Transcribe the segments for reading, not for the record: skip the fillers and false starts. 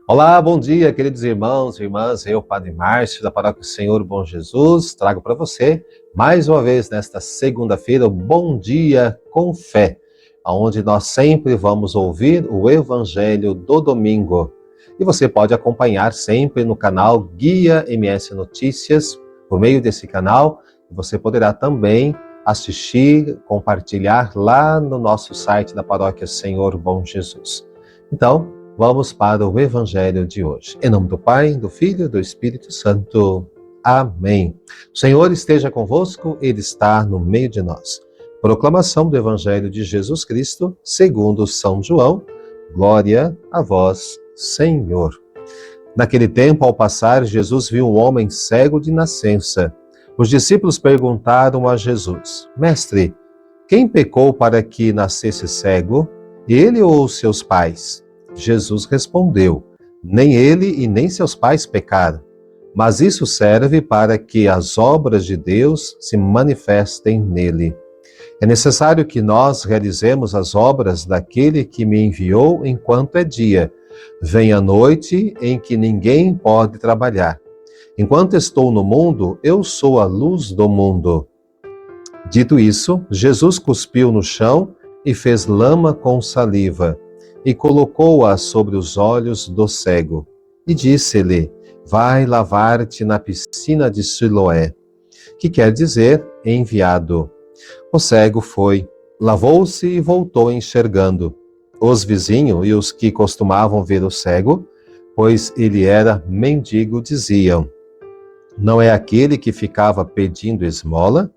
Olá, bom dia, queridos irmãos e irmãs. Eu, Padre Márcio, da Paróquia Senhor Bom Jesus, trago para você, mais uma vez, nesta segunda-feira, o Bom Dia com Fé, onde nós sempre vamos ouvir o Evangelho do domingo. E você pode acompanhar sempre no canal Guia MS Notícias. Por meio desse canal, você poderá também assistir, compartilhar lá no nosso site da Paróquia Senhor Bom Jesus. Então, vamos para o Evangelho de hoje. Em nome do Pai, do Filho e do Espírito Santo. Amém. O Senhor esteja convosco, Ele está no meio de nós. Proclamação do Evangelho de Jesus Cristo, segundo São João. Glória a vós, Senhor. Naquele tempo, ao passar, Jesus viu um homem cego de nascença. Os discípulos perguntaram a Jesus: Mestre, quem pecou para que nascesse cego? Ele ou seus pais? Jesus respondeu: Nem ele e nem seus pais pecaram, mas isso serve para que as obras de Deus se manifestem nele. É necessário que nós realizemos as obras daquele que me enviou enquanto é dia. Vem a noite em que ninguém pode trabalhar. Enquanto estou no mundo, eu sou a luz do mundo. Dito isso, Jesus cuspiu no chão e fez lama com saliva, e colocou-a sobre os olhos do cego. E disse-lhe: Vai lavar-te na piscina de Siloé, que quer dizer enviado. O cego foi, lavou-se e voltou enxergando. Os vizinhos e os que costumavam ver o cego, pois ele era mendigo, diziam: Não é aquele que ficava pedindo esmola?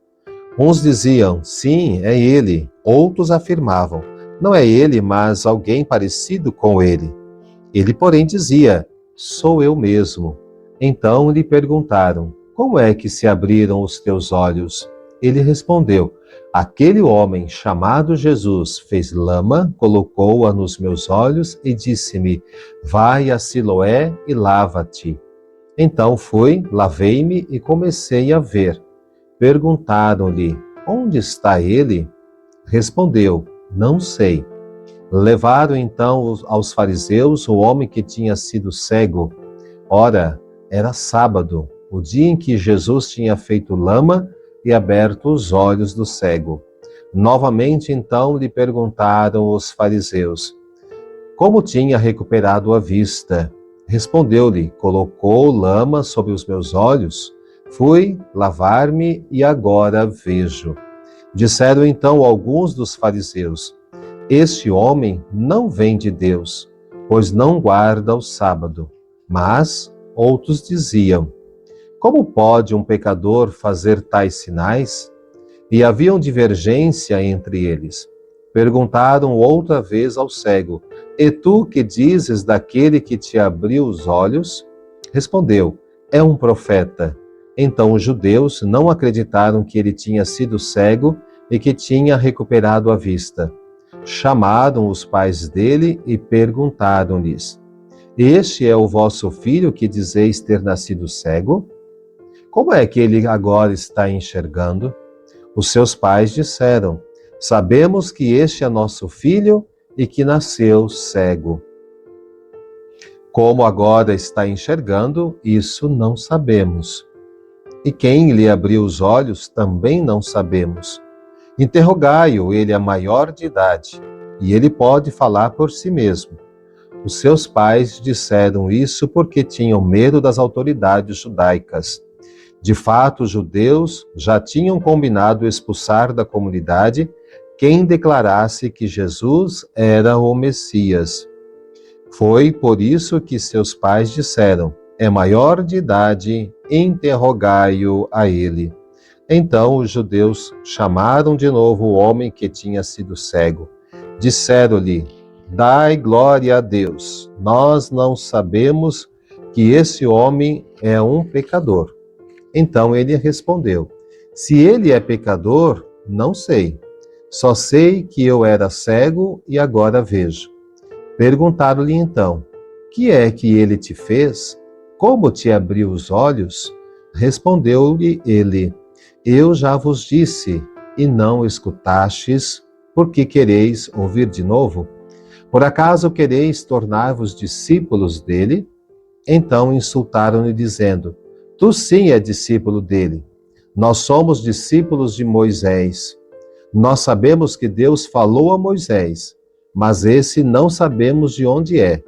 Uns diziam: Sim, é ele. Outros afirmavam: Não é ele, mas alguém parecido com ele. Ele, porém, dizia: Sou eu mesmo. Então lhe perguntaram: Como é que se abriram os teus olhos? Ele respondeu: Aquele homem chamado Jesus fez lama, colocou-a nos meus olhos e disse-me: Vai a Siloé e lava-te. Então fui, lavei-me e comecei a ver. Perguntaram-lhe: Onde está ele? Respondeu: Não sei. Levaram então aos fariseus o homem que tinha sido cego. Ora, era sábado, o dia em que Jesus tinha feito lama e aberto os olhos do cego. Novamente então lhe perguntaram os fariseus: Como tinha recuperado a vista? Respondeu-lhe: Colocou lama sobre os meus olhos. Fui lavar-me e agora vejo. Disseram então alguns dos fariseus: Este homem não vem de Deus, pois não guarda o sábado. Mas outros diziam: Como pode um pecador fazer tais sinais? E havia divergência entre eles. Perguntaram outra vez ao cego: E tu que dizes daquele que te abriu os olhos? Respondeu: É um profeta. Então os judeus não acreditaram que ele tinha sido cego e que tinha recuperado a vista. Chamaram os pais dele e perguntaram-lhes: Este é o vosso filho que dizeis ter nascido cego? Como é que ele agora está enxergando? Os seus pais disseram: Sabemos que este é nosso filho e que nasceu cego. Como agora está enxergando, isso não sabemos. E quem lhe abriu os olhos também não sabemos. Interrogai-o, ele é maior de idade, e ele pode falar por si mesmo. Os seus pais disseram isso porque tinham medo das autoridades judaicas. De fato, os judeus já tinham combinado expulsar da comunidade quem declarasse que Jesus era o Messias. Foi por isso que seus pais disseram: É maior de idade, interrogai-o a ele. Então os judeus chamaram de novo o homem que tinha sido cego. Disseram-lhe: Dai glória a Deus. Nós não sabemos que esse homem é um pecador. Então ele respondeu: Se ele é pecador, não sei. Só sei que eu era cego e agora vejo. Perguntaram-lhe então: Que é que ele te fez? Como te abriu os olhos? Respondeu-lhe ele: Eu já vos disse, e não escutastes, porque quereis ouvir de novo? Por acaso quereis tornar-vos discípulos dele? Então insultaram-lhe, dizendo: Tu sim és discípulo dele. Nós somos discípulos de Moisés. Nós sabemos que Deus falou a Moisés, mas esse não sabemos de onde é.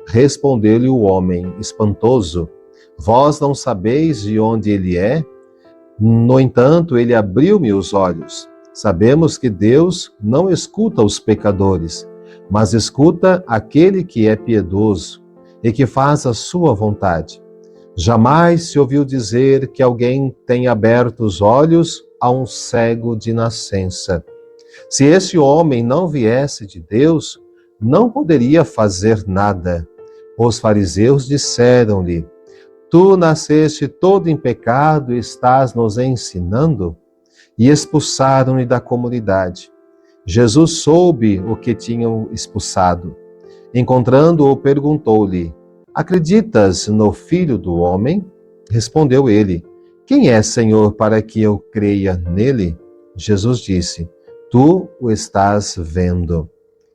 Respondeu-lhe o homem, espantoso: Vós não sabeis de onde ele é? No entanto, ele abriu-me os olhos. Sabemos que Deus não escuta os pecadores, mas escuta aquele que é piedoso e que faz a sua vontade. Jamais se ouviu dizer que alguém tenha aberto os olhos a um cego de nascença. Se esse homem não viesse de Deus, não poderia fazer nada. Os fariseus disseram-lhe: Tu nasceste todo em pecado e estás nos ensinando? E expulsaram-lhe da comunidade. Jesus soube o que tinham expulsado. Encontrando-o, perguntou-lhe: Acreditas no Filho do Homem? Respondeu ele: Quem é, Senhor, para que eu creia nele? Jesus disse: Tu o estás vendo.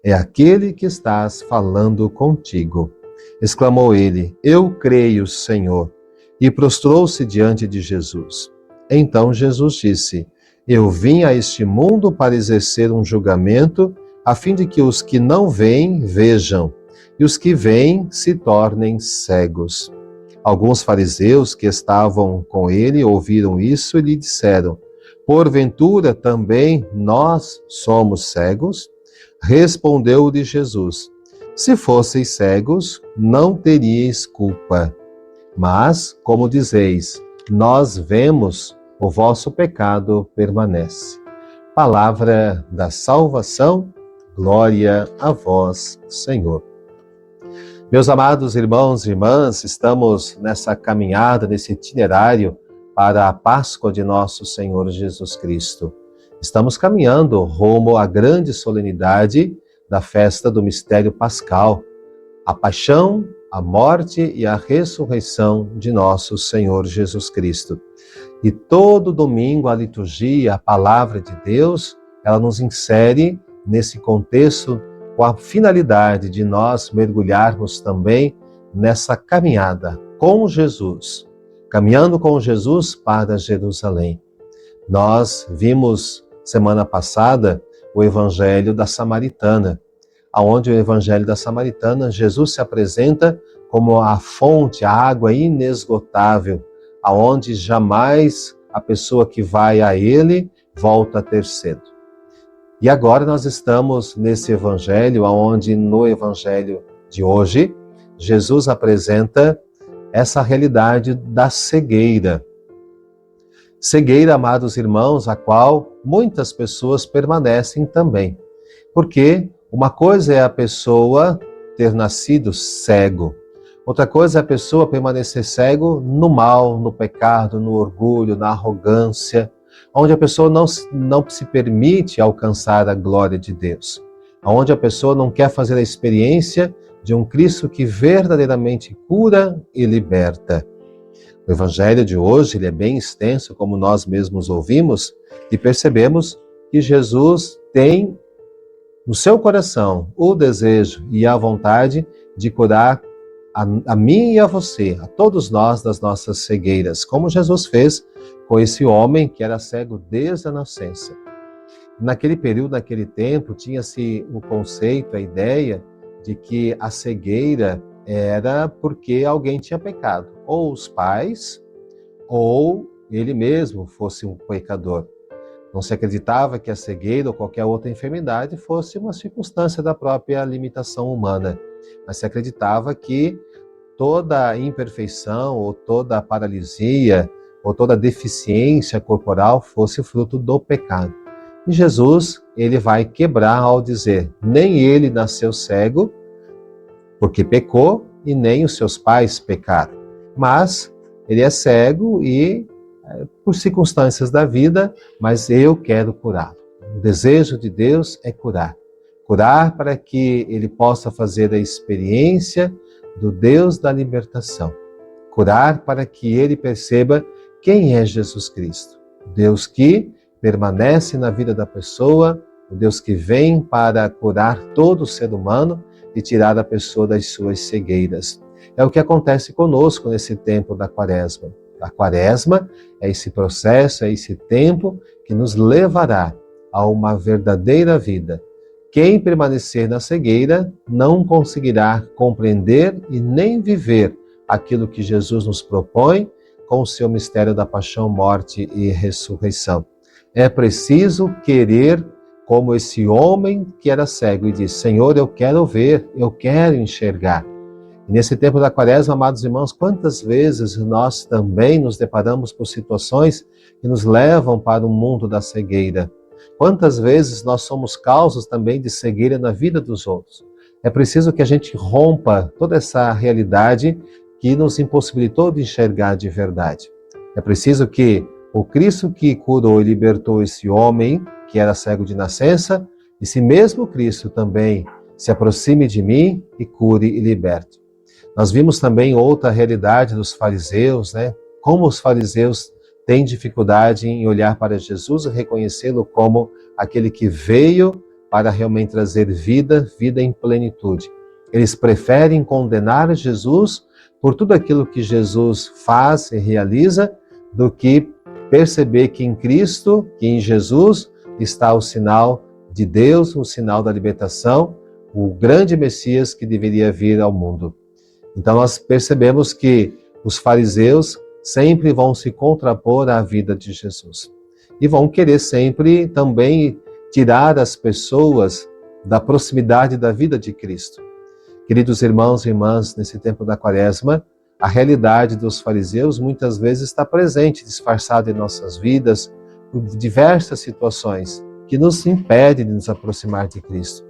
É aquele que estás falando contigo. Exclamou ele: Eu creio, Senhor. E prostrou-se diante de Jesus. Então Jesus disse: Eu vim a este mundo para exercer um julgamento, a fim de que os que não veem, vejam, e os que veem se tornem cegos. Alguns fariseus que estavam com ele ouviram isso e lhe disseram: Porventura também nós somos cegos? Respondeu-lhe Jesus: Se fosseis cegos, não teríeis culpa. Mas, como dizeis, nós vemos, o vosso pecado permanece. Palavra da salvação, glória a vós, Senhor. Meus amados irmãos e irmãs, estamos nessa caminhada, nesse itinerário para a Páscoa de nosso Senhor Jesus Cristo. Estamos caminhando rumo à grande solenidade da festa do mistério pascal, a paixão, a morte e a ressurreição de nosso Senhor Jesus Cristo. E todo domingo a liturgia, a palavra de Deus, ela nos insere nesse contexto com a finalidade de nós mergulharmos também nessa caminhada com Jesus, caminhando com Jesus para Jerusalém. Nós vimos semana passada o Evangelho da Samaritana, onde o Evangelho da Samaritana, Jesus se apresenta como a fonte, a água inesgotável, aonde jamais a pessoa que vai a ele volta a ter sede. E agora nós estamos nesse Evangelho, onde no Evangelho de hoje, Jesus apresenta essa realidade da cegueira. Cegueira, amados irmãos, a qual muitas pessoas permanecem também. Porque uma coisa é a pessoa ter nascido cego. Outra coisa é a pessoa permanecer cego no mal, no pecado, no orgulho, na arrogância, onde a pessoa não se permite alcançar a glória de Deus, onde a pessoa não quer fazer a experiência de um Cristo que verdadeiramente cura e liberta. O Evangelho de hoje ele é bem extenso, como nós mesmos ouvimos, e percebemos que Jesus tem no seu coração o desejo e a vontade de curar a mim e a você, a todos nós das nossas cegueiras, como Jesus fez com esse homem que era cego desde a nascença. Naquele período, naquele tempo, tinha-se o conceito, a ideia de que a cegueira era porque alguém tinha pecado, ou os pais, ou ele mesmo fosse um pecador. Não se acreditava que a cegueira ou qualquer outra enfermidade fosse uma circunstância da própria limitação humana, mas se acreditava que toda imperfeição ou toda paralisia ou toda deficiência corporal fosse fruto do pecado. E Jesus, ele vai quebrar ao dizer: nem ele nasceu cego, porque pecou, e nem os seus pais pecaram. Mas ele é cego e por circunstâncias da vida, mas eu quero curá-lo. O desejo de Deus é curar. Curar para que ele possa fazer a experiência do Deus da libertação. Curar para que ele perceba quem é Jesus Cristo. O Deus que permanece na vida da pessoa, o Deus que vem para curar todo ser humano de tirar a pessoa das suas cegueiras. É o que acontece conosco nesse tempo da Quaresma. A Quaresma é esse processo, é esse tempo que nos levará a uma verdadeira vida. Quem permanecer na cegueira não conseguirá compreender e nem viver aquilo que Jesus nos propõe com o seu mistério da paixão, morte e ressurreição. É preciso querer como esse homem que era cego e disse: Senhor, eu quero ver, eu quero enxergar. E nesse tempo da Quaresma, amados irmãos, quantas vezes nós também nos deparamos por situações que nos levam para o mundo da cegueira? Quantas vezes nós somos causas também de cegueira na vida dos outros? É preciso que a gente rompa toda essa realidade que nos impossibilitou de enxergar de verdade. É preciso que o Cristo que curou e libertou esse homem, que era cego de nascença, esse mesmo Cristo também se aproxime de mim e cure e liberte. Nós vimos também outra realidade dos fariseus, né? Como os fariseus têm dificuldade em olhar para Jesus e reconhecê-lo como aquele que veio para realmente trazer vida, vida em plenitude. Eles preferem condenar Jesus por tudo aquilo que Jesus faz e realiza, do que perceber que em Cristo, que em Jesus, está o sinal de Deus, o sinal da libertação, o grande Messias que deveria vir ao mundo. Então nós percebemos que os fariseus sempre vão se contrapor à vida de Jesus. E vão querer sempre também tirar as pessoas da proximidade da vida de Cristo. Queridos irmãos e irmãs, nesse tempo da Quaresma, a realidade dos fariseus muitas vezes está presente, disfarçada em nossas vidas, por diversas situações que nos impedem de nos aproximar de Cristo.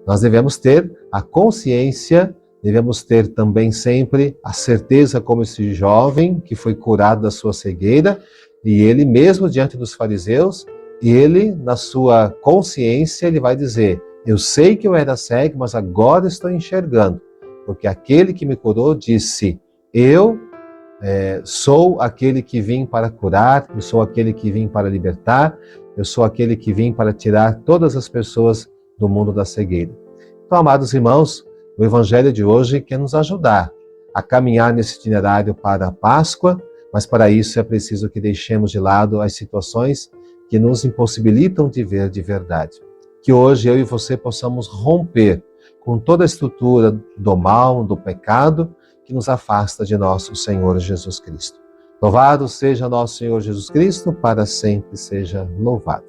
Nós devemos ter a consciência, devemos ter também sempre a certeza, como esse jovem que foi curado da sua cegueira, e ele mesmo diante dos fariseus, ele na sua consciência, ele vai dizer: eu sei que eu era cego, mas agora estou enxergando, porque aquele que me curou disse: eu sou aquele que vim para curar, eu sou aquele que vim para libertar, eu sou aquele que vim para tirar todas as pessoas do mundo da cegueira. Então, amados irmãos, o Evangelho de hoje quer nos ajudar a caminhar nesse itinerário para a Páscoa, mas para isso é preciso que deixemos de lado as situações que nos impossibilitam de ver de verdade. Que hoje eu e você possamos romper com toda a estrutura do mal, do pecado, que nos afasta de nosso Senhor Jesus Cristo. Louvado seja nosso Senhor Jesus Cristo, para sempre seja louvado.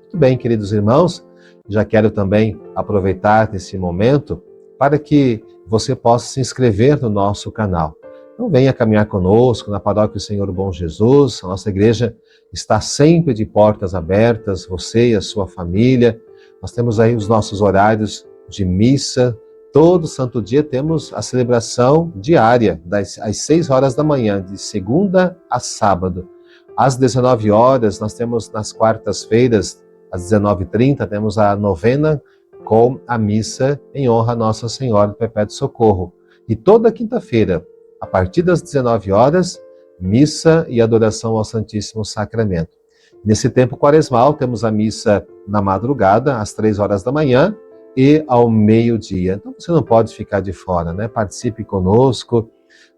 Muito bem, queridos irmãos, já quero também aproveitar esse momento para que você possa se inscrever no nosso canal. Então venha caminhar conosco na Paróquia Senhor Bom Jesus. A nossa igreja está sempre de portas abertas, você e a sua família. Nós temos aí os nossos horários de missa. Todo santo dia temos a celebração diária, às 6 horas da manhã, de segunda a sábado. Às 19 horas, nós temos nas quartas-feiras, às 19h30, temos a novena com a missa em honra a Nossa Senhora do Perpétuo Socorro. E toda quinta-feira, a partir das 19 horas, missa e adoração ao Santíssimo Sacramento. Nesse tempo quaresmal, temos a missa na madrugada, às 3 horas da manhã, e ao meio-dia. Então você não pode ficar de fora, né? Participe conosco.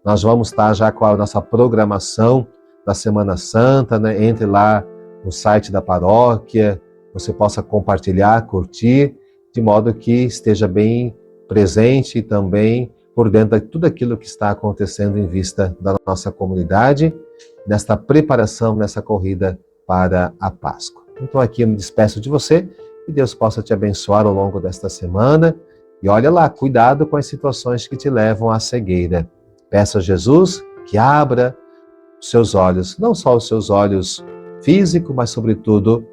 Nós vamos estar já com a nossa programação da Semana Santa, né? Entre lá no site da paróquia, você possa compartilhar, curtir, de modo que esteja bem presente e também por dentro de tudo aquilo que está acontecendo em vista da nossa comunidade, nesta preparação, nessa corrida para a Páscoa. Então aqui eu me despeço de você. Que Deus possa te abençoar ao longo desta semana. E olha lá, cuidado com as situações que te levam à cegueira. Peça a Jesus que abra os seus olhos, não só os seus olhos físicos, mas sobretudo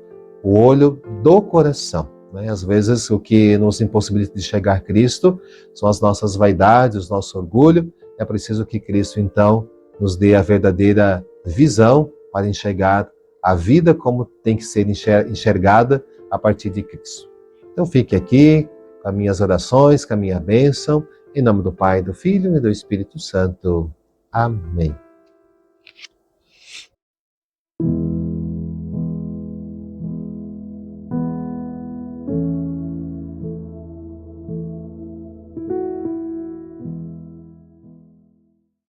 o olho do coração. Né? Às vezes o que nos impossibilita de chegar a Cristo são as nossas vaidades, o nosso orgulho. É preciso que Cristo então nos dê a verdadeira visão para enxergar a vida como tem que ser enxergada a partir de Cristo. Então fique aqui com as minhas orações, com a minha bênção, em nome do Pai, do Filho e do Espírito Santo. Amém.